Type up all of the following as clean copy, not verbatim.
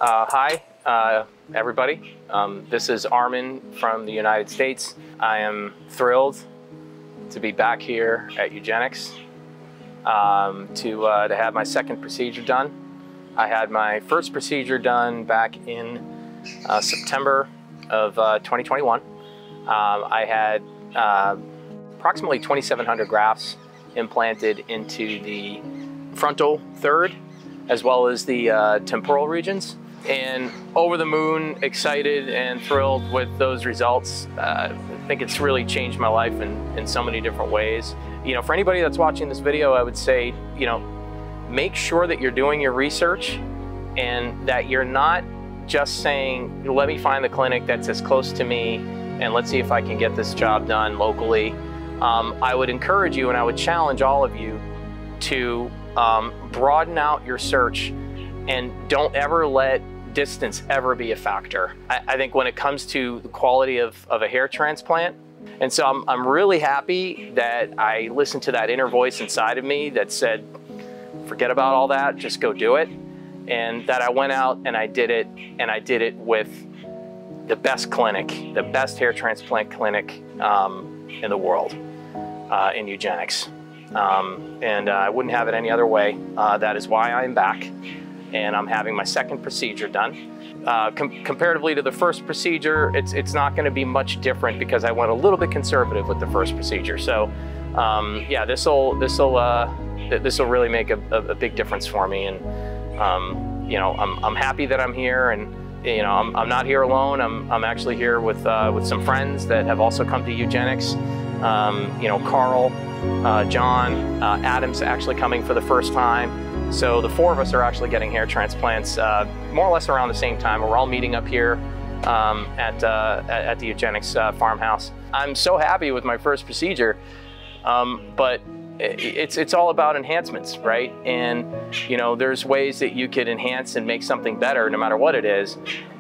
Hi, everybody. This is ARMEN from the United States. I am thrilled to be back here at Eugenix to have my second procedure done. I had my first procedure done back in September of 2021. I had approximately 2,700 grafts implanted into the frontal third as well as the temporal regions. And over the moon, excited and thrilled with those results. I think it's really changed my life in so many different ways. You know, for anybody that's watching this video, I would say, you know, make sure that you're doing your research and that you're not just saying, let me find the clinic that's as close to me and let's see if I can get this job done locally. I would encourage you and I would challenge all of you to broaden out your search and don't ever let distance ever be a factor. I think when it comes to the quality of a hair transplant, and so I'm really happy that I listened to that inner voice inside of me that said, forget about all that, just go do it. And that I went out and I did it, and I did it with the best clinic, the best hair transplant clinic in the world, in Eugenix. And I wouldn't have it any other way. That is why I'm back. And I'm having my second procedure done. Comparatively to the first procedure, it's not going to be much different because I went a little bit conservative with the first procedure. So yeah, this will really make a big difference for me. And you know, I'm happy that I'm here, and you know, I'm not here alone. I'm actually here with some friends that have also come to Eugenix. You know, Carl, John, Adam's actually coming for the first time. So the four of us are actually getting hair transplants more or less around the same time. We're all meeting up here at the Eugenix farmhouse. I'm so happy with my first procedure, but it's all about enhancements, right? And you know, there's ways that you could enhance and make something better no matter what it is.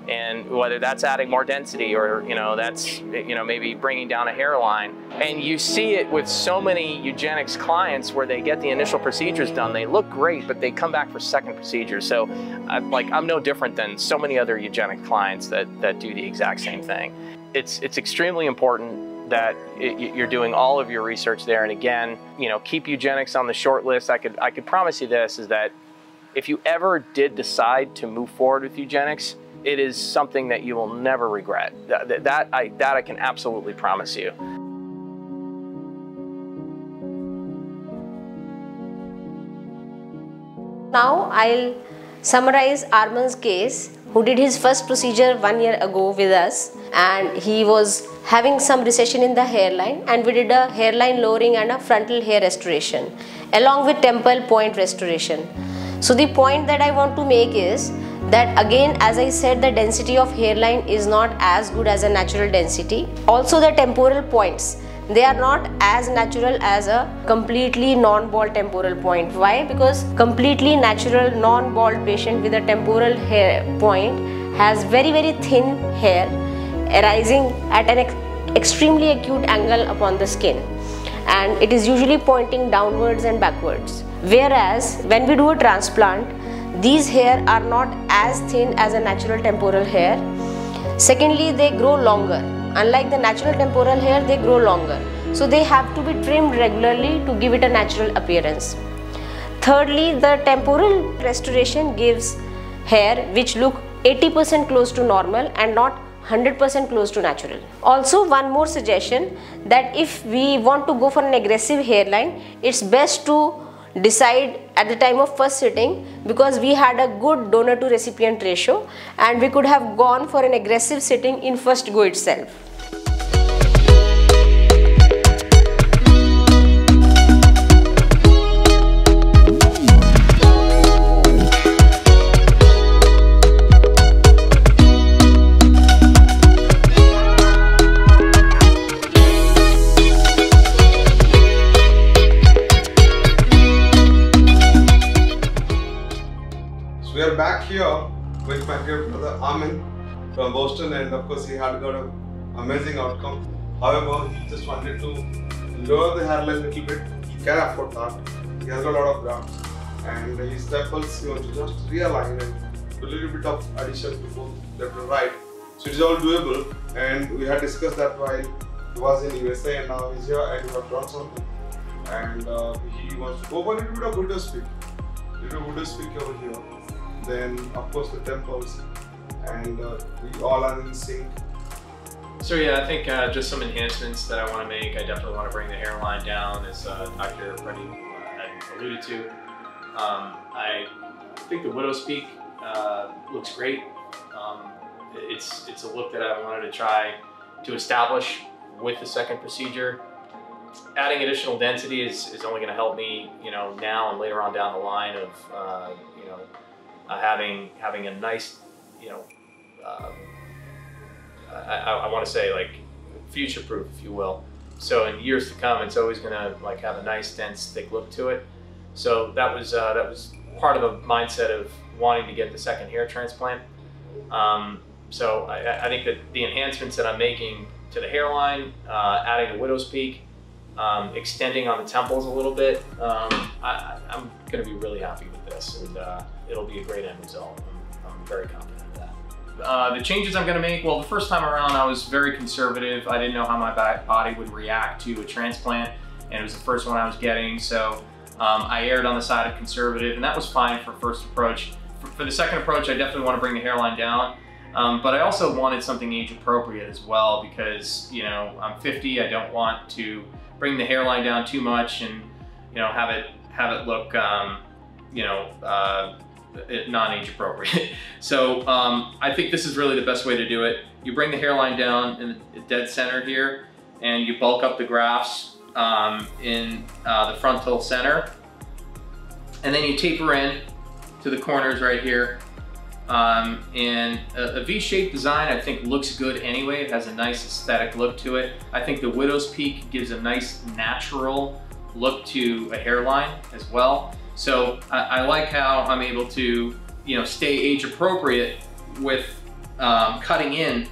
And whether that's adding more density or, you know, that's, you know, maybe bringing down a hairline. And you see it with so many Eugenix clients where they get the initial procedures done. They look great, but they come back for second procedures. So I'm no different than so many other Eugenix clients that do the exact same thing. It's extremely important that you're doing all of your research there. And again, you know, keep Eugenix on the short list. I could promise you this, is that if you ever did decide to move forward with Eugenix, it is something that you will never regret. That I can absolutely promise you. Now I'll summarize ARMEN's case, who did his first procedure 1 year ago with us, and he was having some recession in the hairline, and we did a hairline lowering and a frontal hair restoration along with temple point restoration. So the point that I want to make is that, again, as I said, the density of hairline is not as good as a natural density. Also the temporal points, they are not as natural as a completely non-bald temporal point. Why? Because completely natural non-bald patient with a temporal hair point has very thin hair arising at an extremely acute angle upon the skin, and it is usually pointing downwards and backwards. Whereas when we do a transplant, these hair are not as thin as a natural temporal hair. Secondly, they grow longer. Unlike the natural temporal hair, they grow longer. So they have to be trimmed regularly to give it a natural appearance. Thirdly, the temporal restoration gives hair which look 80% close to normal and not 100% close to natural. Also, one more suggestion, that if we want to go for an aggressive hairline, it's best to decide at the time of first sitting, because we had a good donor to recipient ratio and we could have gone for an aggressive sitting in first go itself. We are back here with my dear brother ARMEN from Boston, and of course he had got an amazing outcome. However, he just wanted to lower the hairline a little bit. He can afford that. He has a lot of grafts, and his temples he wants to just realign and a little bit of addition to both left and right. So it is all doable, and we had discussed that while he was in USA and now he's here and we have done something. And he wants to go for a little bit of window speak. Over here. Then of course the temples, and we all are in sync. So yeah, I think just some enhancements that I want to make. I definitely want to bring the hairline down, as Dr. Reddy had alluded to. I think the widow's peak looks great. It's a look that I wanted to try to establish with the second procedure. Adding additional density is only going to help me, now and later on down the line of, having a nice, I want to say like future-proof, if you will. So in years to come, it's always going to like have a nice, dense, thick look to it. So that was part of the mindset of wanting to get the second hair transplant. So I think that the enhancements that I'm making to the hairline, adding the widow's peak, extending on the temples a little bit, I'm going to be really happy with this, and it'll be a great end result. I'm very confident of that. The changes I'm going to make, well, the first time around I was very conservative. I didn't know how my body would react to a transplant, and it was the first one I was getting, so I erred on the side of conservative, and that was fine for first approach. For the second approach, I definitely want to bring the hairline down. But I also wanted something age appropriate as well, because I'm 50. I don't want to bring the hairline down too much and have it look non-age appropriate. So I think this is really the best way to do it. You bring the hairline down in the dead center here, and you bulk up the grafts in the frontal center, and then you taper in to the corners right here. And a V-shaped design I think looks good anyway. It has a nice aesthetic look to it. I think the widow's peak gives a nice natural look to a hairline as well. So I like how I'm able to stay age appropriate with cutting in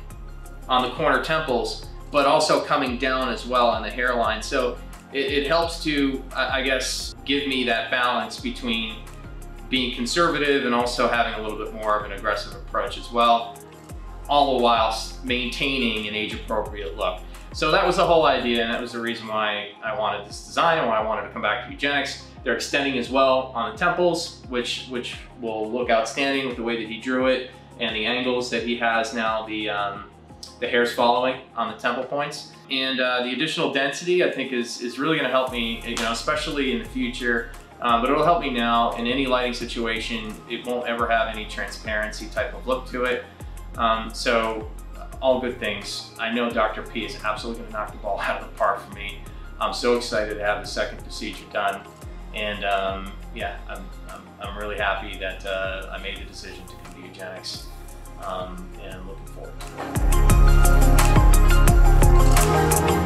on the corner temples, but also coming down as well on the hairline. So it helps to, I guess, give me that balance between being conservative and also having a little bit more of an aggressive approach as well, all the while maintaining an age-appropriate look. So that was the whole idea, and that was the reason why I wanted this design and why I wanted to come back to Eugenix. They're extending as well on the temples, which will look outstanding with the way that he drew it and the angles that he has now the hairs following on the temple points. And the additional density I think is really gonna help me, especially in the future. But it'll help me now in any lighting situation. It won't ever have any transparency type of look to it. So all good things. I know Dr. P is absolutely gonna knock the ball out of the park for me. I'm so excited to have the second procedure done. And yeah, I'm really happy that I made the decision to come to Eugenix, and looking forward to it.